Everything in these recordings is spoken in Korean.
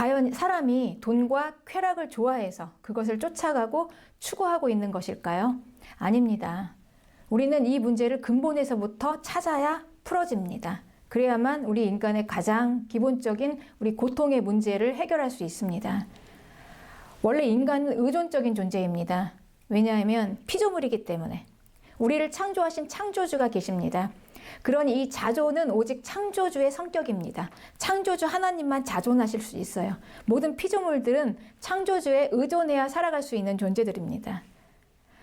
과연 사람이 돈과 쾌락을 좋아해서 그것을 쫓아가고 추구하고 있는 것일까요? 아닙니다. 우리는 이 문제를 근본에서부터 찾아야 풀어집니다. 그래야만 우리 인간의 가장 기본적인 우리 고통의 문제를 해결할 수 있습니다. 원래 인간은 의존적인 존재입니다. 왜냐하면 피조물이기 때문에. 우리를 창조하신 창조주가 계십니다. 그러니 이 자존은 오직 창조주의 성격입니다. 창조주 하나님만 자존하실 수 있어요. 모든 피조물들은 창조주에 의존해야 살아갈 수 있는 존재들입니다.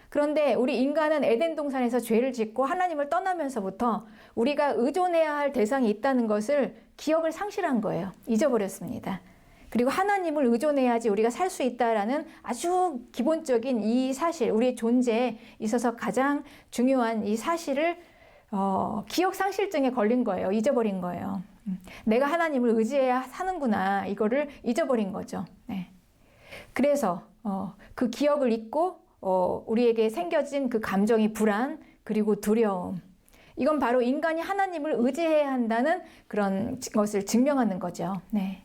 그런데 우리 인간은 에덴 동산에서 죄를 짓고 하나님을 떠나면서부터 우리가 의존해야 할 대상이 있다는 것을 기억을 상실한 거예요. 잊어버렸습니다. 그리고 하나님을 의존해야지 우리가 살 수 있다라는 아주 기본적인 이 사실, 우리의 존재에 있어서 가장 중요한 이 사실을 기억 상실증에 걸린 거예요. 잊어버린 거예요. 내가 하나님을 의지해야 사는구나. 이거를 잊어버린 거죠. 네. 그래서 그 기억을 잊고 우리에게 생겨진 그 감정이 불안 그리고 두려움. 이건 바로 인간이 하나님을 의지해야 한다는 그런 것을 증명하는 거죠. 네.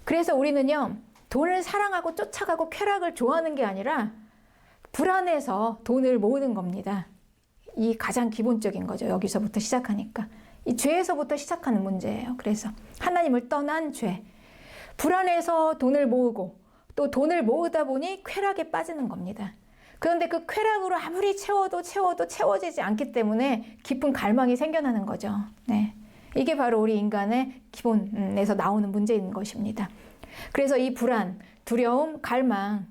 그래서 우리는요, 돈을 사랑하고 쫓아가고 쾌락을 좋아하는 게 아니라 불안해서 돈을 모으는 겁니다. 이 가장 기본적인 거죠. 여기서부터 시작하니까. 이 죄에서부터 시작하는 문제예요. 그래서 하나님을 떠난 죄. 불안해서 돈을 모으고 또 돈을 모으다 보니 쾌락에 빠지는 겁니다. 그런데 그 쾌락으로 아무리 채워도 채워지지 않기 때문에 깊은 갈망이 생겨나는 거죠. 네. 이게 바로 우리 인간의 기본에서 나오는 문제인 것입니다. 그래서 이 불안, 두려움, 갈망,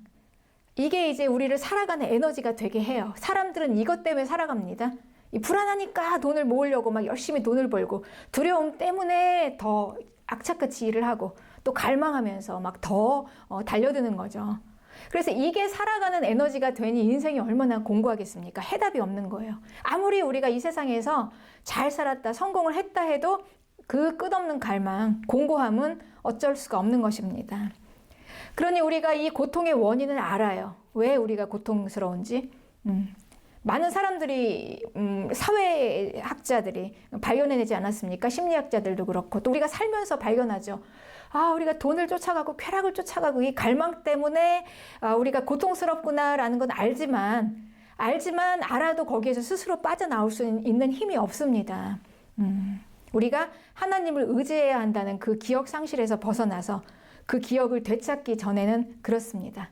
이게 이제 우리를 살아가는 에너지가 되게 해요. 사람들은 이것 때문에 살아갑니다. 이 불안하니까 돈을 모으려고 막 열심히 돈을 벌고, 두려움 때문에 더 악착같이 일을 하고, 또 갈망하면서 막 더 달려드는 거죠. 그래서 이게 살아가는 에너지가 되니 인생이 얼마나 공고하겠습니까? 해답이 없는 거예요. 아무리 우리가 이 세상에서 잘 살았다, 성공을 했다 해도 그 끝없는 갈망, 공고함은 어쩔 수가 없는 것입니다. 그러니 우리가 이 고통의 원인을 알아요. 왜 우리가 고통스러운지. 많은 사람들이, 사회학자들이 발견해내지 않았습니까? 심리학자들도 그렇고, 또 우리가 살면서 발견하죠. 아, 우리가 돈을 쫓아가고 쾌락을 쫓아가고 이 갈망 때문에 우리가 고통스럽구나라는 건 알지만 알아도 거기에서 스스로 빠져나올 수 있는 힘이 없습니다. 우리가 하나님을 의지해야 한다는 그 기억 상실에서 벗어나서 그 기억을 되찾기 전에는 그렇습니다.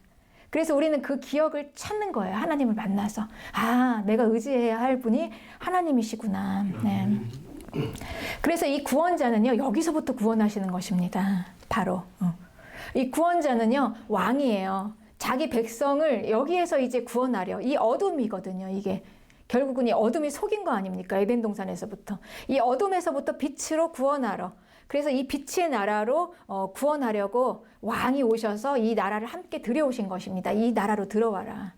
그래서 우리는 그 기억을 찾는 거예요. 하나님을 만나서. 아, 내가 의지해야 할 분이 하나님이시구나. 네. 그래서 이 구원자는요, 여기서부터 구원하시는 것입니다. 바로. 이 구원자는요, 왕이에요. 자기 백성을 여기에서 이제 구원하려. 이 어둠이거든요, 이게. 결국은 이 어둠이 속인 거 아닙니까? 에덴 동산에서부터. 이 어둠에서부터 빛으로 구원하러. 그래서 이 빛의 나라로 구원하려고 왕이 오셔서 이 나라를 함께 들여오신 것입니다. 이 나라로 들어와라.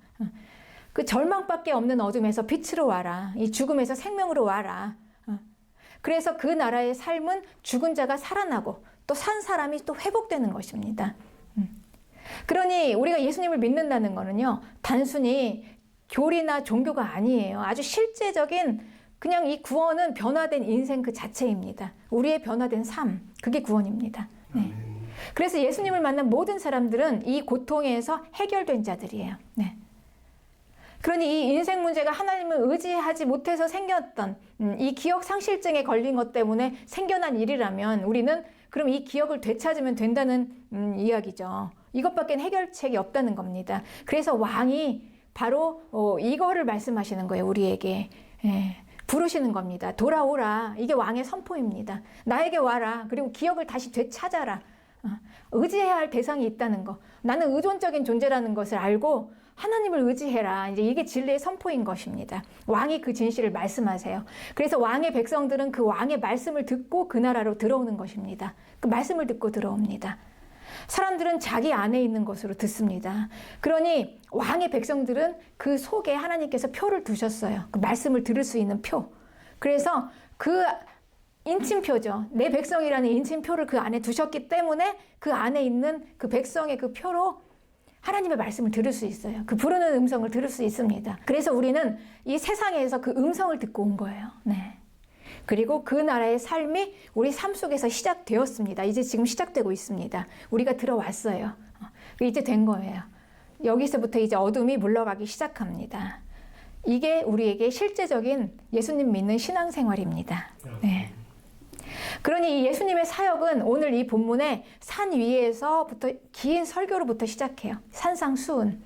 그 절망밖에 없는 어둠에서 빛으로 와라. 이 죽음에서 생명으로 와라. 그래서 그 나라의 삶은 죽은 자가 살아나고 또 산 사람이 또 회복되는 것입니다. 그러니 우리가 예수님을 믿는다는 거는요, 단순히 교리나 종교가 아니에요. 아주 실제적인 그냥 이 구원은 변화된 인생 그 자체입니다. 우리의 변화된 삶, 그게 구원입니다. 네. 그래서 예수님을 만난 모든 사람들은 이 고통에서 해결된 자들이에요. 네. 그러니 이 인생 문제가 하나님을 의지하지 못해서 생겼던 이 기억 상실증에 걸린 것 때문에 생겨난 일이라면 우리는 그럼 이 기억을 되찾으면 된다는 이야기죠. 이것밖에 해결책이 없다는 겁니다. 그래서 왕이 바로 이거를 말씀하시는 거예요. 우리에게. 예. 부르시는 겁니다. 돌아오라. 이게 왕의 선포입니다. 나에게 와라. 그리고 기억을 다시 되찾아라. 의지해야 할 대상이 있다는 거. 나는 의존적인 존재라는 것을 알고 하나님을 의지해라. 이제 이게 진리의 선포인 것입니다. 왕이 그 진실을 말씀하세요. 그래서 왕의 백성들은 그 왕의 말씀을 듣고 그 나라로 들어오는 것입니다. 그 말씀을 듣고 들어옵니다. 사람들은 자기 안에 있는 것으로 듣습니다. 그러니 왕의 백성들은 그 속에 하나님께서 표를 두셨어요. 그 말씀을 들을 수 있는 표. 그래서 그 인침표죠. 내 백성이라는 인침표를 그 안에 두셨기 때문에 그 안에 있는 그 백성의 그 표로 하나님의 말씀을 들을 수 있어요. 그 부르는 음성을 들을 수 있습니다. 그래서 우리는 이 세상에서 그 음성을 듣고 온 거예요. 네. 그리고 그 나라의 삶이 우리 삶 속에서 시작되었습니다. 이제 지금 시작되고 있습니다. 우리가 들어왔어요. 이제 된 거예요. 여기서부터 이제 어둠이 물러가기 시작합니다. 이게 우리에게 실제적인 예수님 믿는 신앙생활입니다. 네. 그러니 이 예수님의 사역은 오늘 이 본문에 산 위에서부터 긴 설교로부터 시작해요. 산상수훈.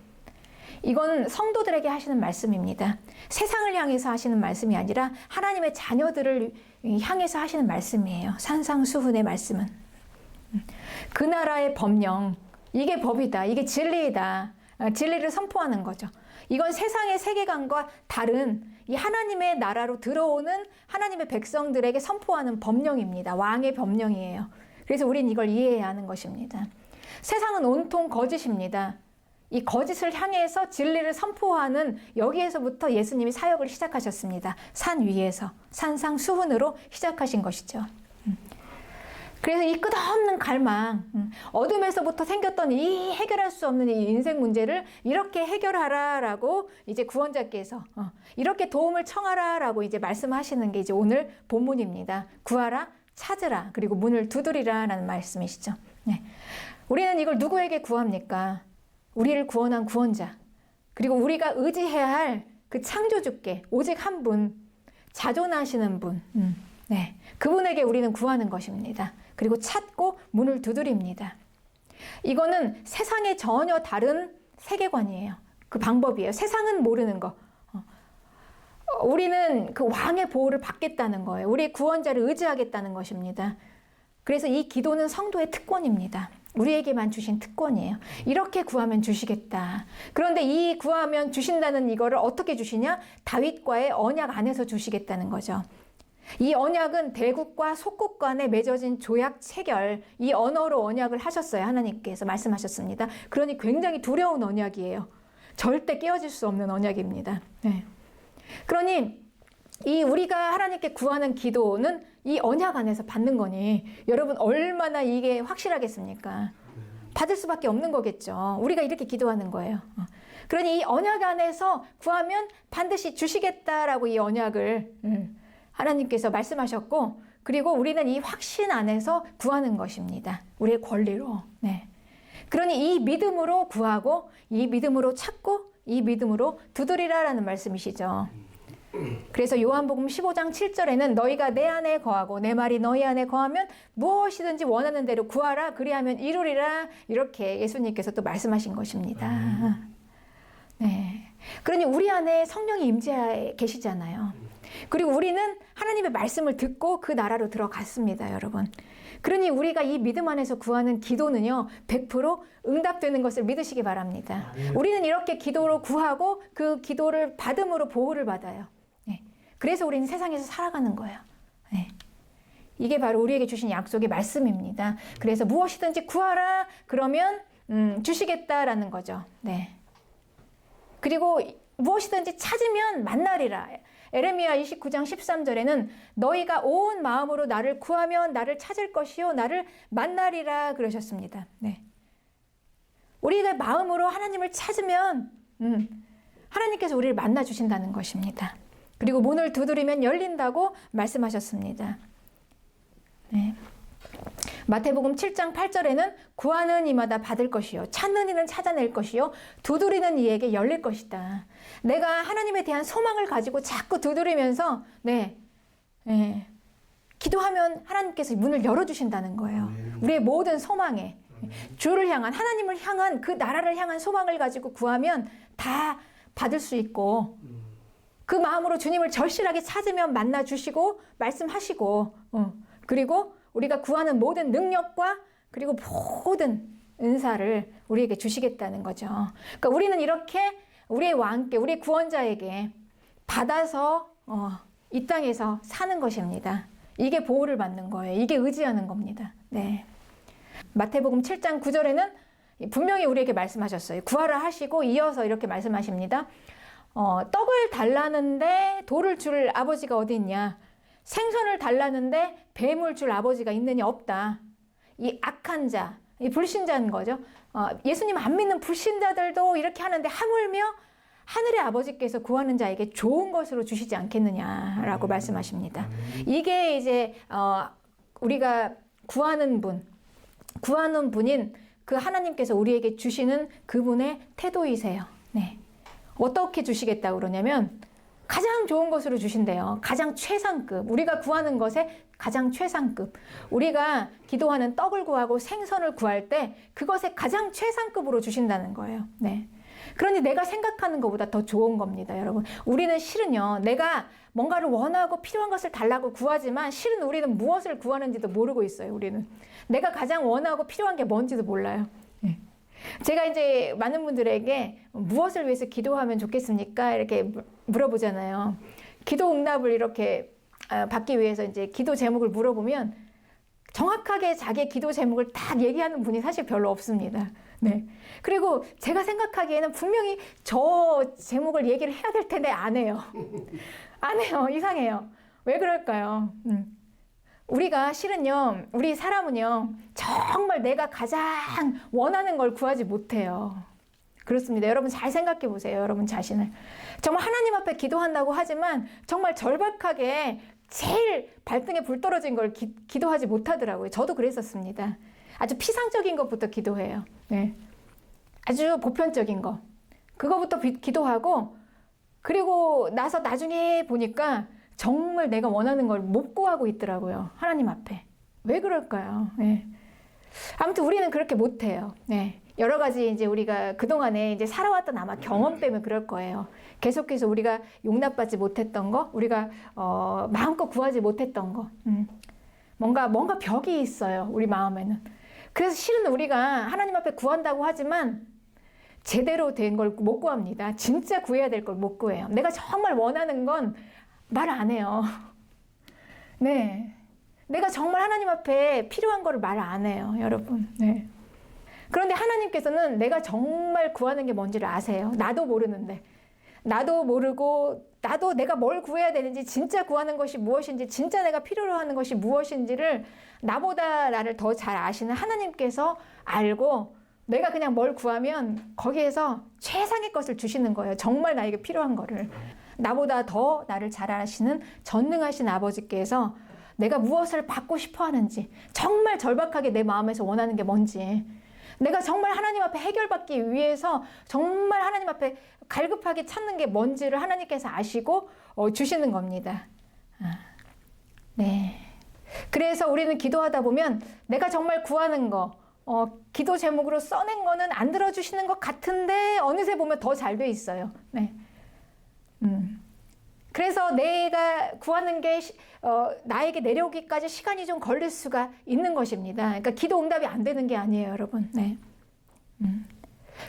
이건 성도들에게 하시는 말씀입니다. 세상을 향해서 하시는 말씀이 아니라 하나님의 자녀들을 향해서 하시는 말씀이에요. 산상수훈의 말씀은. 그 나라의 법령, 이게 법이다, 이게 진리이다. 진리를 선포하는 거죠. 이건 세상의 세계관과 다른 이 하나님의 나라로 들어오는 하나님의 백성들에게 선포하는 법령입니다. 왕의 법령이에요. 그래서 우린 이걸 이해해야 하는 것입니다. 세상은 온통 거짓입니다. 이 거짓을 향해서 진리를 선포하는 여기에서부터 예수님이 사역을 시작하셨습니다. 산 위에서 산상수훈으로 시작하신 것이죠. 그래서 이 끝없는 갈망, 어둠에서부터 생겼던 이 해결할 수 없는 이 인생 문제를 이렇게 해결하라라고 이제 구원자께서 이렇게 도움을 청하라라고 이제 말씀하시는 게 이제 오늘 본문입니다. 구하라, 찾으라, 그리고 문을 두드리라라는 말씀이시죠. 네. 우리는 이걸 누구에게 구합니까? 우리를 구원한 구원자, 그리고 우리가 의지해야 할 그 창조주께 오직 한 분, 자존하시는 분, 네, 그분에게 우리는 구하는 것입니다. 그리고 찾고 문을 두드립니다. 이거는 세상에 전혀 다른 세계관이에요. 그 방법이에요. 세상은 모르는 거. 우리는 그 왕의 보호를 받겠다는 거예요. 우리의 구원자를 의지하겠다는 것입니다. 그래서 이 기도는 성도의 특권입니다. 우리에게만 주신 특권이에요. 이렇게 구하면 주시겠다. 그런데 이 구하면 주신다는 이거를 어떻게 주시냐? 다윗과의 언약 안에서 주시겠다는 거죠. 이 언약은 대국과 속국 간에 맺어진 조약 체결, 이 언어로 언약을 하셨어요. 하나님께서 말씀하셨습니다. 그러니 굉장히 두려운 언약이에요. 절대 깨어질 수 없는 언약입니다. 네. 그러니 이 우리가 하나님께 구하는 기도는 이 언약 안에서 받는 거니 여러분 얼마나 이게 확실하겠습니까? 받을 수밖에 없는 거겠죠. 우리가 이렇게 기도하는 거예요. 그러니 이 언약 안에서 구하면 반드시 주시겠다라고 이 언약을 하나님께서 말씀하셨고, 그리고 우리는 이 확신 안에서 구하는 것입니다. 우리의 권리로. 네. 그러니 이 믿음으로 구하고, 이 믿음으로 찾고, 이 믿음으로 두드리라라는 말씀이시죠. 그래서 요한복음 15장 7절에는 너희가 내 안에 거하고 내 말이 너희 안에 거하면 무엇이든지 원하는 대로 구하라 그리하면 이루리라, 이렇게 예수님께서 또 말씀하신 것입니다. 네. 그러니 우리 안에 성령이 임재해 계시잖아요. 그리고 우리는 하나님의 말씀을 듣고 그 나라로 들어갔습니다, 여러분. 그러니 우리가 이 믿음 안에서 구하는 기도는요, 100% 응답되는 것을 믿으시기 바랍니다. 우리는 이렇게 기도로 구하고 그 기도를 받음으로 보호를 받아요. 네. 그래서 우리는 세상에서 살아가는 거예요. 네. 이게 바로 우리에게 주신 약속의 말씀입니다. 그래서 무엇이든지 구하라 그러면 주시겠다라는 거죠. 네. 그리고 무엇이든지 찾으면 만나리라. 에레미야 29장 13절에는 너희가 온 마음으로 나를 구하면 나를 찾을 것이요 나를 만나리라 그러셨습니다. 네. 우리가 마음으로 하나님을 찾으면 하나님께서 우리를 만나 주신다는 것입니다. 그리고 문을 두드리면 열린다고 말씀하셨습니다. 네. 마태복음 7장 8절에는 구하는 이마다 받을 것이요 찾는 이는 찾아낼 것이요 두드리는 이에게 열릴 것이다. 내가 하나님에 대한 소망을 가지고 자꾸 두드리면서 기도하면 하나님께서 문을 열어주신다는 거예요. 우리의 모든 소망에 주를 향한, 하나님을 향한, 그 나라를 향한 소망을 가지고 구하면 다 받을 수 있고, 그 마음으로 주님을 절실하게 찾으면 만나 주시고 말씀하시고, 그리고 우리가 구하는 모든 능력과 그리고 모든 은사를 우리에게 주시겠다는 거죠. 그러니까 우리는 이렇게 우리의 왕께, 우리의 구원자에게 받아서 이 땅에서 사는 것입니다. 이게 보호를 받는 거예요. 이게 의지하는 겁니다. 네. 마태복음 7장 9절에는 분명히 우리에게 말씀하셨어요. 구하라 하시고 이어서 이렇게 말씀하십니다. 떡을 달라는데 돌을 줄 아버지가 어디 있냐? 생선을 달라는데 뱀을 줄 아버지가 있느냐? 없다. 이 악한 자, 이 불신자인 거죠. 예수님 안 믿는 불신자들도 이렇게 하는데 하물며 하늘의 아버지께서 구하는 자에게 좋은 것으로 주시지 않겠느냐라고 말씀하십니다. 이게 이제 우리가 구하는 분인 그 하나님께서 우리에게 주시는 그분의 태도이세요. 네. 어떻게 주시겠다고 그러냐면 가장 좋은 것으로 주신대요. 가장 최상급. 우리가 구하는 것에 가장 최상급. 우리가 기도하는 떡을 구하고 생선을 구할 때 그것에 가장 최상급으로 주신다는 거예요. 네. 그러니 내가 생각하는 것보다 더 좋은 겁니다, 여러분. 우리는 실은요, 내가 뭔가를 원하고 필요한 것을 달라고 구하지만 실은 우리는 무엇을 구하는지도 모르고 있어요, 우리는. 내가 가장 원하고 필요한 게 뭔지도 몰라요. 네. 제가 이제 많은 분들에게 무엇을 위해서 기도하면 좋겠습니까? 이렇게 물어보잖아요. 기도 응답을 이렇게 받기 위해서 이제 기도 제목을 물어보면 정확하게 자기의 기도 제목을 딱 얘기하는 분이 사실 별로 없습니다. 네. 그리고 제가 생각하기에는 분명히 저 제목을 얘기를 해야 될 텐데 안 해요. 안 해요. 이상해요. 왜 그럴까요? 우리가 실은요, 우리 사람은요, 정말 내가 가장 원하는 걸 구하지 못해요. 그렇습니다. 여러분 잘 생각해 보세요. 여러분 자신을. 정말 하나님 앞에 기도한다고 하지만 정말 절박하게 제일 발등에 불 떨어진 걸 기도하지 못하더라고요. 저도 그랬었습니다. 아주 피상적인 것부터 기도해요. 네. 아주 보편적인 거. 그거부터 기도하고 그리고 나서 나중에 보니까 정말 내가 원하는 걸 못 구하고 있더라고요. 하나님 앞에. 왜 그럴까요? 네. 아무튼 우리는 그렇게 못해요. 네. 여러 가지 이제 우리가 그동안에 이제 살아왔던 아마 경험 때문에 그럴 거예요. 계속해서 우리가 용납받지 못했던 거, 우리가 마음껏 구하지 못했던 거. 뭔가 벽이 있어요. 우리 마음에는. 그래서 실은 우리가 하나님 앞에 구한다고 하지만 제대로 된 걸 못 구합니다. 진짜 구해야 될 걸 못 구해요. 내가 정말 원하는 건 말 안 해요. 네. 내가 정말 하나님 앞에 필요한 거를 말 안 해요, 여러분. 네. 그런데 하나님께서는 내가 정말 구하는 게 뭔지를 아세요. 나도 모르는데. 나도 모르고, 나도 내가 뭘 구해야 되는지, 진짜 구하는 것이 무엇인지, 진짜 내가 필요로 하는 것이 무엇인지를 나보다 나를 더 잘 아시는 하나님께서 알고, 내가 그냥 뭘 구하면 거기에서 최상의 것을 주시는 거예요. 정말 나에게 필요한 거를. 나보다 더 나를 잘 아시는 전능하신 아버지께서 내가 무엇을 받고 싶어 하는지, 정말 절박하게 내 마음에서 원하는 게 뭔지, 내가 정말 하나님 앞에 해결받기 위해서 정말 하나님 앞에 갈급하게 찾는 게 뭔지를 하나님께서 아시고 주시는 겁니다. 네. 그래서 우리는 기도하다 보면 내가 정말 구하는 거, 기도 제목으로 써낸 거는 안 들어주시는 것 같은데 어느새 보면 더 잘 돼 있어요. 네. 그래서 내가 구하는 게 나에게 내려오기까지 시간이 좀 걸릴 수가 있는 것입니다. 그러니까 기도 응답이 안 되는 게 아니에요, 여러분. 네.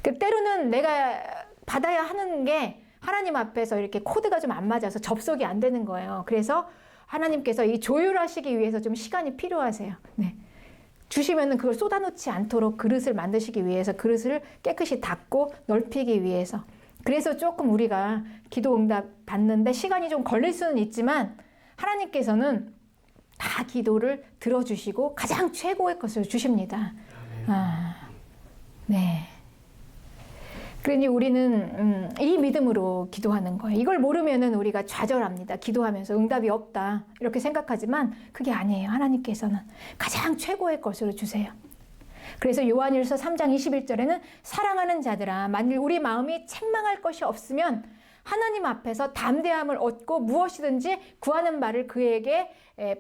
때로는 내가 받아야 하는 게 하나님 앞에서 이렇게 코드가 좀 안 맞아서 접속이 안 되는 거예요. 그래서 하나님께서 이 조율하시기 위해서 좀 시간이 필요하세요. 네. 주시면은 그걸 쏟아놓지 않도록 그릇을 만드시기 위해서, 그릇을 깨끗이 닦고 넓히기 위해서. 그래서 조금 우리가 기도 응답 받는데 시간이 좀 걸릴 수는 있지만 하나님께서는 다 기도를 들어주시고 가장 최고의 것을 주십니다. 네. 그러니 우리는 이 믿음으로 기도하는 거예요. 이걸 모르면은 우리가 좌절합니다. 기도하면서 응답이 없다 이렇게 생각하지만 그게 아니에요. 하나님께서는 가장 최고의 것으로 주세요. 그래서 요한일서 3장 21절에는 사랑하는 자들아, 만일 우리 마음이 책망할 것이 없으면 하나님 앞에서 담대함을 얻고 무엇이든지 구하는 바를 그에게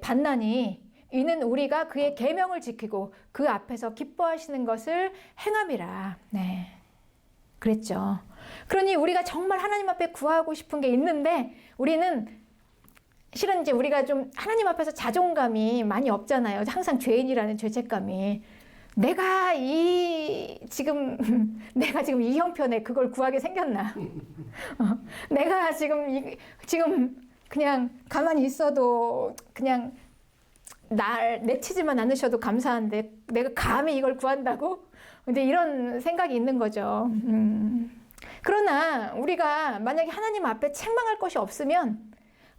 받나니 이는 우리가 그의 계명을 지키고 그 앞에서 기뻐하시는 것을 행함이라. 네. 그랬죠. 그러니 우리가 정말 하나님 앞에 구하고 싶은 게 있는데 우리는 실은 이제 우리가 좀 하나님 앞에서 자존감이 많이 없잖아요. 항상 죄인이라는 죄책감이. 내가 지금 이 형편에 그걸 구하게 생겼나? 내가 지금 그냥 가만히 있어도 그냥 날 내치지만 않으셔도 감사한데 내가 감히 이걸 구한다고? 근데 이런 생각이 있는 거죠. 그러나 우리가 만약에 하나님 앞에 책망할 것이 없으면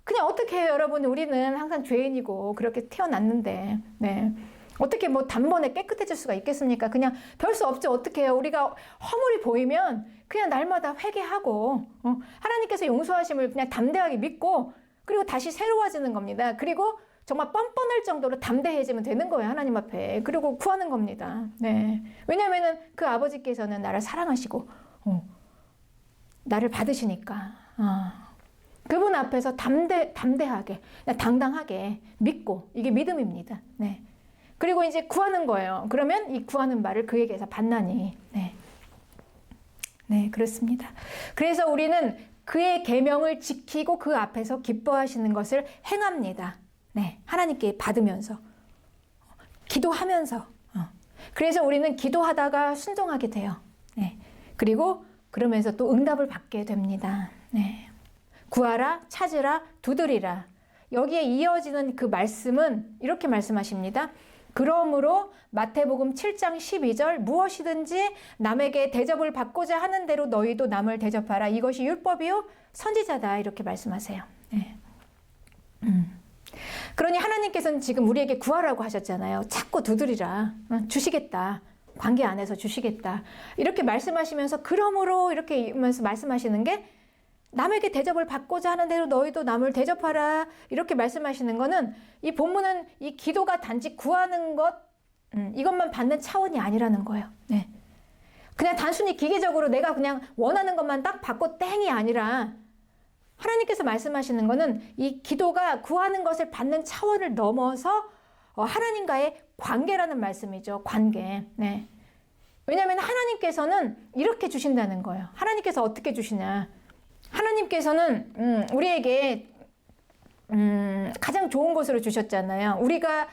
그냥 어떻게 해요, 여러분? 우리는 항상 죄인이고 그렇게 태어났는데, 네. 어떻게 뭐 단번에 깨끗해질 수가 있겠습니까? 그냥 별 수 없죠. 어떻게 해요? 우리가 허물이 보이면 그냥 날마다 회개하고 하나님께서 용서하심을 그냥 담대하게 믿고 그리고 다시 새로워지는 겁니다. 그리고 정말 뻔뻔할 정도로 담대해지면 되는 거예요. 하나님 앞에. 그리고 구하는 겁니다. 네. 왜냐하면은 그 아버지께서는 나를 사랑하시고 나를 받으시니까 그분 앞에서 담대하게 당당하게 믿고 이게 믿음입니다. 네. 그리고 이제 구하는 거예요. 그러면 이 구하는 바를 그에게서 받나니. 네. 네, 그렇습니다. 그래서 우리는 그의 계명을 지키고 그 앞에서 기뻐하시는 것을 행합니다. 네, 하나님께 받으면서 기도하면서 그래서 우리는 기도하다가 순종하게 돼요. 네, 그리고 그러면서 또 응답을 받게 됩니다. 네, 구하라, 찾으라, 두드리라. 여기에 이어지는 그 말씀은 이렇게 말씀하십니다. 그러므로 마태복음 7장 12절 무엇이든지 남에게 대접을 받고자 하는 대로 너희도 남을 대접하라. 이것이 율법이요 선지자다. 이렇게 말씀하세요. 네. 그러니 하나님께서는 지금 우리에게 구하라고 하셨잖아요. 찾고 두드리라. 주시겠다. 관계 안에서 주시겠다. 이렇게 말씀하시면서 그러므로 이렇게 말씀하시는 게 남에게 대접을 받고자 하는 대로 너희도 남을 대접하라. 이렇게 말씀하시는 거는 이 본문은 이 기도가 단지 구하는 것 이것만 받는 차원이 아니라는 거예요. 네. 그냥 단순히 기계적으로 내가 그냥 원하는 것만 딱 받고 땡이 아니라 하나님께서 말씀하시는 거는 이 기도가 구하는 것을 받는 차원을 넘어서 하나님과의 관계라는 말씀이죠. 관계. 네. 왜냐하면 하나님께서는 이렇게 주신다는 거예요. 하나님께서 어떻게 주시냐. 하나님께서는 우리에게 가장 좋은 것으로 주셨잖아요. 우리가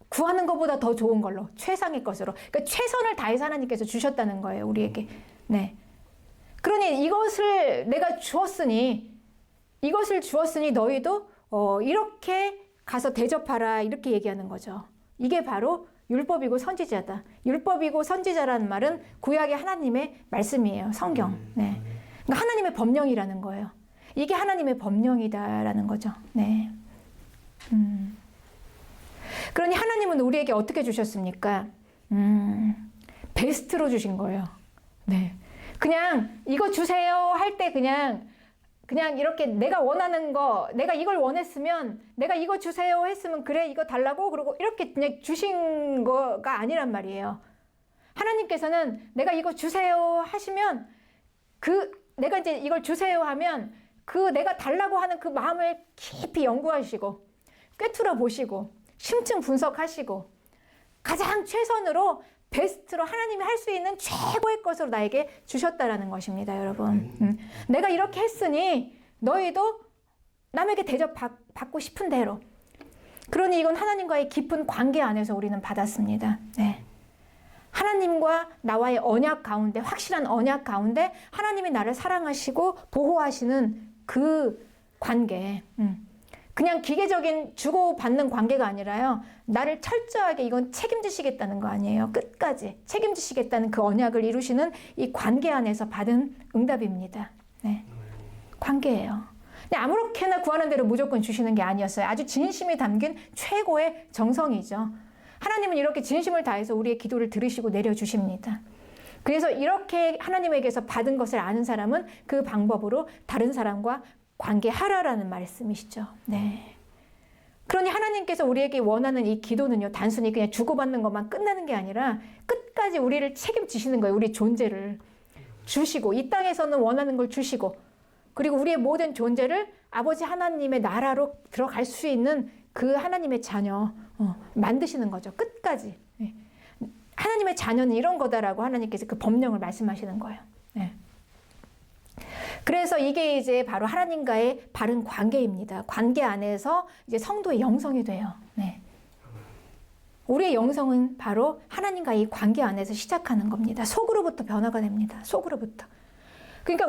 구하는 것보다 더 좋은 걸로 최상의 것으로. 그러니까 최선을 다해서 하나님께서 주셨다는 거예요. 우리에게. 네. 그러니 이것을 내가 주었으니 너희도 이렇게 가서 대접하라 이렇게 얘기하는 거죠. 이게 바로 율법이고 선지자다. 율법이고 선지자라는 말은 구약의 하나님의 말씀이에요. 성경. 네. 그러니까 하나님의 법령이라는 거예요. 이게 하나님의 법령이다라는 거죠. 네. 그러니 하나님은 우리에게 어떻게 주셨습니까? 베스트로 주신 거예요. 네. 그냥 이거 주세요 할 때 그냥 이렇게 내가 원하는 거, 내가 이걸 원했으면, 내가 이거 주세요 했으면, 그래, 이거 달라고, 그러고 이렇게 그냥 주신 거가 아니란 말이에요. 하나님께서는 내가 이거 주세요 하시면, 내가 이제 이걸 주세요 하면, 내가 달라고 하는 그 마음을 깊이 연구하시고, 꿰뚫어 보시고, 심층 분석하시고, 가장 최선으로, 베스트로 하나님이 할 수 있는 최고의 것으로 나에게 주셨다라는 것입니다, 여러분. 내가 이렇게 했으니 너희도 남에게 대접받고 싶은 대로. 그러니 이건 하나님과의 깊은 관계 안에서 우리는 받았습니다. 네. 하나님과 나와의 언약 가운데, 확실한 언약 가운데 하나님이 나를 사랑하시고 보호하시는 그 관계. 그냥 기계적인 주고받는 관계가 아니라요. 나를 철저하게 이건 책임지시겠다는 거 아니에요. 끝까지 책임지시겠다는 그 언약을 이루시는 이 관계 안에서 받은 응답입니다. 네. 관계예요. 근데 아무렇게나 구하는 대로 무조건 주시는 게 아니었어요. 아주 진심이 담긴 최고의 정성이죠. 하나님은 이렇게 진심을 다해서 우리의 기도를 들으시고 내려주십니다. 그래서 이렇게 하나님에게서 받은 것을 아는 사람은 그 방법으로 다른 사람과 관계하라라는 말씀이시죠. 네. 그러니 하나님께서 우리에게 원하는 이 기도는요, 단순히 그냥 주고받는 것만 끝나는 게 아니라 끝까지 우리를 책임지시는 거예요. 우리 존재를 주시고, 이 땅에서는 원하는 걸 주시고, 그리고 우리의 모든 존재를 아버지 하나님의 나라로 들어갈 수 있는 그 하나님의 자녀 만드시는 거죠. 끝까지. 네. 하나님의 자녀는 이런 거다라고 하나님께서 그 법령을 말씀하시는 거예요. 네. 그래서 이게 이제 바로 하나님과의 바른 관계입니다. 관계 안에서 이제 성도의 영성이 돼요. 네. 우리의 영성은 바로 하나님과의 이 관계 안에서 시작하는 겁니다. 속으로부터 변화가 됩니다. 속으로부터. 그러니까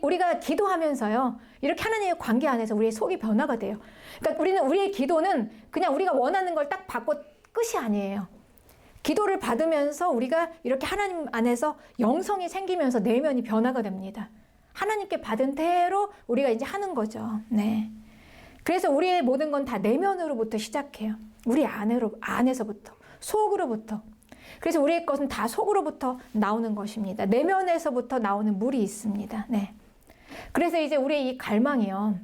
우리가 기도하면서요, 이렇게 하나님의 관계 안에서 우리의 속이 변화가 돼요. 그러니까 우리의 기도는 그냥 우리가 원하는 걸 딱 받고 끝이 아니에요. 기도를 받으면서 우리가 이렇게 하나님 안에서 영성이 생기면서 내면이 변화가 됩니다. 하나님께 받은 대로 우리가 이제 하는 거죠. 네. 그래서 우리의 모든 건 다 내면으로부터 시작해요. 우리 안에서부터. 속으로부터. 그래서 우리의 것은 다 속으로부터 나오는 것입니다. 내면에서부터 나오는 물이 있습니다. 네. 그래서 이제 우리의 이 갈망이요.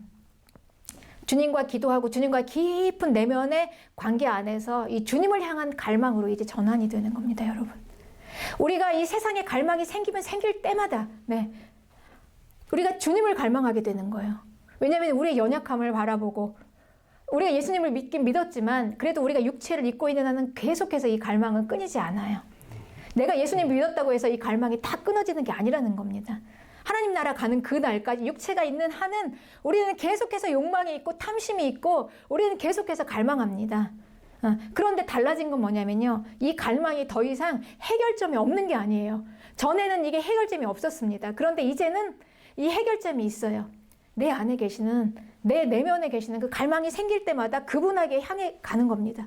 주님과 기도하고 주님과 깊은 내면의 관계 안에서 이 주님을 향한 갈망으로 이제 전환이 되는 겁니다, 여러분. 우리가 이 세상에 갈망이 생기면 생길 때마다, 네. 우리가 주님을 갈망하게 되는 거예요. 왜냐하면 우리의 연약함을 바라보고 우리가 예수님을 믿긴 믿었지만 그래도 우리가 육체를 입고 있는 한은 계속해서 이 갈망은 끊이지 않아요. 내가 예수님 믿었다고 해서 이 갈망이 다 끊어지는 게 아니라는 겁니다. 하나님 나라 가는 그 날까지 육체가 있는 한은 우리는 계속해서 욕망이 있고 탐심이 있고 우리는 계속해서 갈망합니다. 그런데 달라진 건 뭐냐면요. 이 갈망이 더 이상 해결점이 없는 게 아니에요. 전에는 이게 해결점이 없었습니다. 그런데 이제는 이 해결점이 있어요. 내 안에 계시는, 내 내면에 계시는 그 갈망이 생길 때마다 그분에게 향해 가는 겁니다.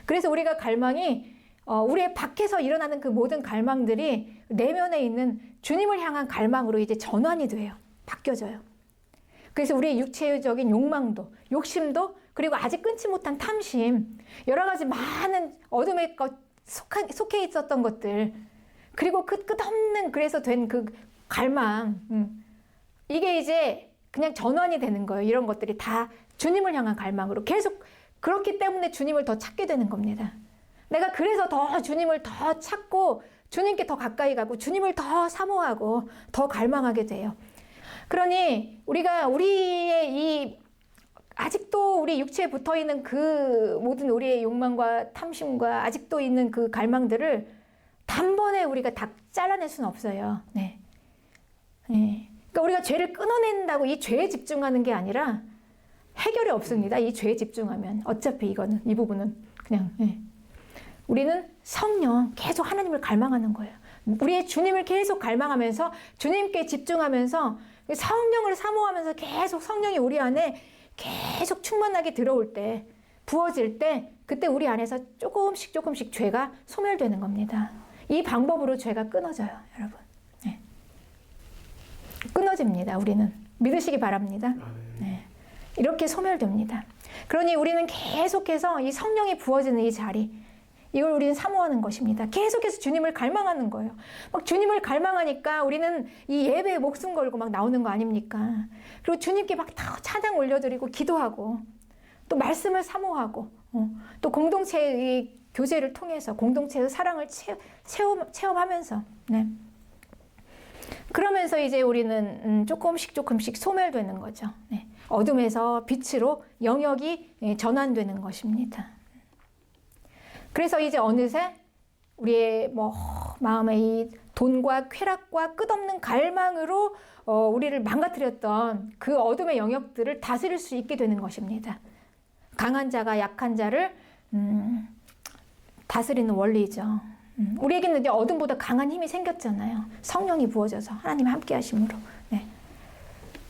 그래서 우리가 갈망이 우리의 밖에서 일어나는 그 모든 갈망들이 내면에 있는 주님을 향한 갈망으로 이제 전환이 돼요. 바뀌어져요. 그래서 우리의 육체적인 욕망도, 욕심도, 그리고 아직 끊지 못한 탐심, 여러 가지 많은 어둠에 속해 있었던 것들, 그리고 그 끝없는 그래서 된 그 갈망, 이게 이제 그냥 전환이 되는 거예요. 이런 것들이 다 주님을 향한 갈망으로 계속 그렇기 때문에 주님을 더 찾게 되는 겁니다. 내가 그래서 더 주님을 더 찾고 주님께 더 가까이 가고 주님을 더 사모하고 더 갈망하게 돼요. 그러니 우리가 우리의 이 아직도 우리 육체에 붙어 있는 그 모든 우리의 욕망과 탐심과 아직도 있는 그 갈망들을 단번에 우리가 다 잘라낼 수는 없어요. 네. 네. 그러니까 우리가 죄를 끊어낸다고 이 죄에 집중하는 게 아니라 해결이 없습니다. 이 죄에 집중하면 어차피 이거는 이 부분은 그냥 우리는 성령 계속 하나님을 갈망하는 거예요. 우리의 주님을 계속 갈망하면서 주님께 집중하면서 성령을 사모하면서 계속 성령이 우리 안에 계속 충만하게 들어올 때 부어질 때 그때 우리 안에서 조금씩 죄가 소멸되는 겁니다. 이 방법으로 죄가 끊어져요, 여러분. 끊어집니다. 우리는 믿으시기 바랍니다. 네. 이렇게 소멸됩니다. 그러니 우리는 계속해서 이 성령이 부어지는 이 자리, 이걸 우리는 사모하는 것입니다. 계속해서 주님을 갈망하는 거예요. 막 주님을 갈망하니까 우리는 이 예배에 목숨 걸고 막 나오는 거 아닙니까? 그리고 주님께 막 다 찬양 올려드리고 기도하고 또 말씀을 사모하고 또 공동체의 교제를 통해서 공동체의 사랑을 체험하면서 네. 그러면서 이제 우리는 조금씩 소멸되는 거죠. 네. 어둠에서 빛으로 영역이 전환되는 것입니다. 그래서 이제 어느새 우리의 마음의 이 돈과 쾌락과 끝없는 갈망으로 우리를 망가뜨렸던 그 어둠의 영역들을 다스릴 수 있게 되는 것입니다. 강한 자가 약한 자를 다스리는 원리죠. 우리에게는 이제 어둠보다 강한 힘이 생겼잖아요. 성령이 부어져서 하나님이 함께 하심으로. 네.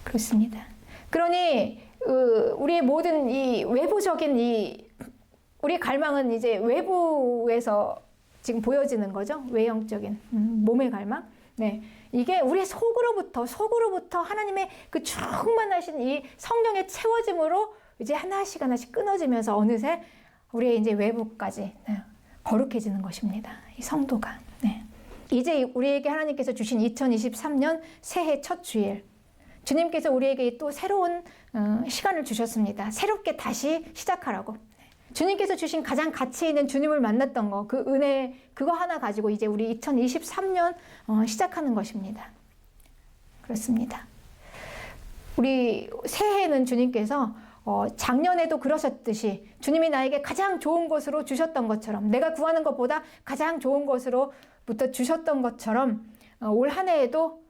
그렇습니다. 그러니 우리의 모든 이 외부적인 우리의 갈망은 이제 외부에서 지금 보여지는 거죠. 외형적인 몸의 갈망. 네. 이게 우리의 속으로부터 하나님의 그 충만하신 이 성령의 채워짐으로 이제 하나씩 끊어지면서 어느새 우리의 이제 외부까지 거룩해지는 것입니다. 이 성도가. 네. 이제 우리에게 하나님께서 주신 2023년 새해 첫 주일. 주님께서 우리에게 또 새로운 시간을 주셨습니다. 새롭게 다시 시작하라고. 주님께서 주신 가장 가치 있는 주님을 만났던 거, 그 은혜, 그거 하나 가지고 이제 우리 2023년 시작하는 것입니다. 그렇습니다. 우리 새해에는 주님께서 작년에도 그러셨듯이 주님이 나에게 가장 좋은 것으로 주셨던 것처럼 내가 구하는 것보다 가장 좋은 것으로부터 주셨던 것처럼 올 한 해에도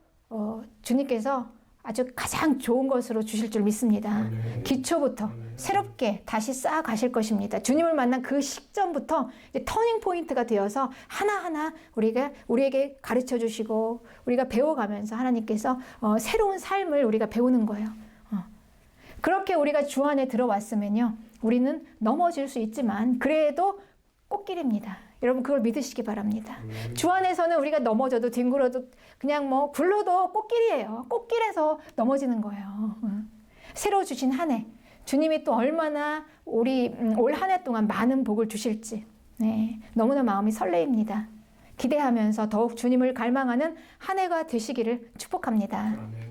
주님께서 아주 가장 좋은 것으로 주실 줄 믿습니다. 기초부터 새롭게 다시 쌓아 가실 것입니다. 주님을 만난 그 시점부터 이제 터닝 포인트가 되어서 하나하나 우리에게 가르쳐 주시고 우리가 배워가면서 하나님께서 새로운 삶을 우리가 배우는 거예요. 그렇게 우리가 주 안에 들어왔으면요. 우리는 넘어질 수 있지만 그래도 꽃길입니다. 여러분 그걸 믿으시기 바랍니다. 주 안에서는 우리가 넘어져도 뒹굴어도 그냥 굴러도 꽃길이에요. 꽃길에서 넘어지는 거예요. 새로 주신 한 해. 주님이 또 얼마나 우리 올 한 해 동안 많은 복을 주실지 네, 너무나 마음이 설레입니다. 기대하면서 더욱 주님을 갈망하는 한 해가 되시기를 축복합니다. 아멘.